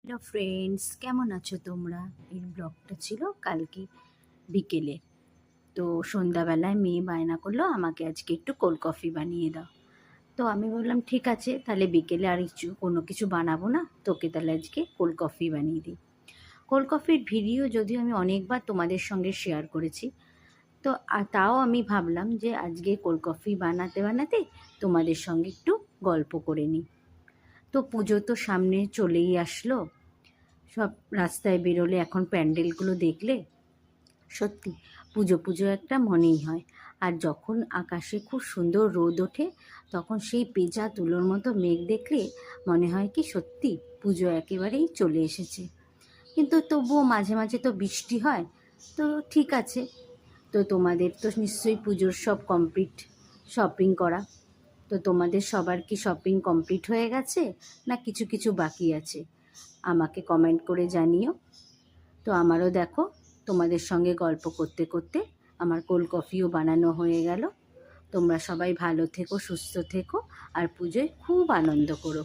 Hello friends, কেমন আছো তোমরা? এই ব্লগটা ছিল কালকে বিকেলে। তো সন্ধ্যাবেলায় মেয়ে বায়না করলো আমাকে আজকে একটু কোল্ড কফি বানিয়ে দাও। তো আমি বললাম ঠিক আছে, তাহলে বিকেলে আর কোনো কিছু বানাবো না, তোকে তাহলে আজকে কোল্ড কফি বানিয়ে দিই। কোল্ড কফির ভিডিও যদিও আমি অনেকবার তোমাদের সঙ্গে শেয়ার করেছি, তো তাও আমি ভাবলাম যে আজকে কোল্ড কফি বানাতে বানাতে তোমাদের সঙ্গে একটু গল্প করে নিই। তো পুজো তো সামনে চলেই আসলো। সব রাস্তায় বেরোলে এখন প্যান্ডেলগুলো দেখলে সত্যি পুজো পুজো একটা মনেই হয়। আর যখন আকাশে খুব সুন্দর রোদ ওঠে, তখন সেই পেঁজা তুলোর মতো মেঘ দেখলে মনে হয় কি সত্যি পুজো একেবারেই চলে এসেছে। কিন্তু তবুও মাঝে মাঝে তো বৃষ্টি হয়। তো ঠিক আছে, তো তোমাদের তো নিশ্চয়ই পুজোর সব কমপ্লিট শপিং করা। তো তোমাদের সবার কি শপিং কমপ্লিট হয়ে গেছে, না কিছু কিছু বাকি আছে? আমাকে কমেন্ট করে জানিও। তো আমারও দেখো, তোমাদের সঙ্গে গল্প করতে করতে আমার কোল্ড কফিও বানানো হয়ে গেল। তোমরা সবাই ভালো থেকো, সুস্থ থেকো, আর পুজোয় খুব আনন্দ করো।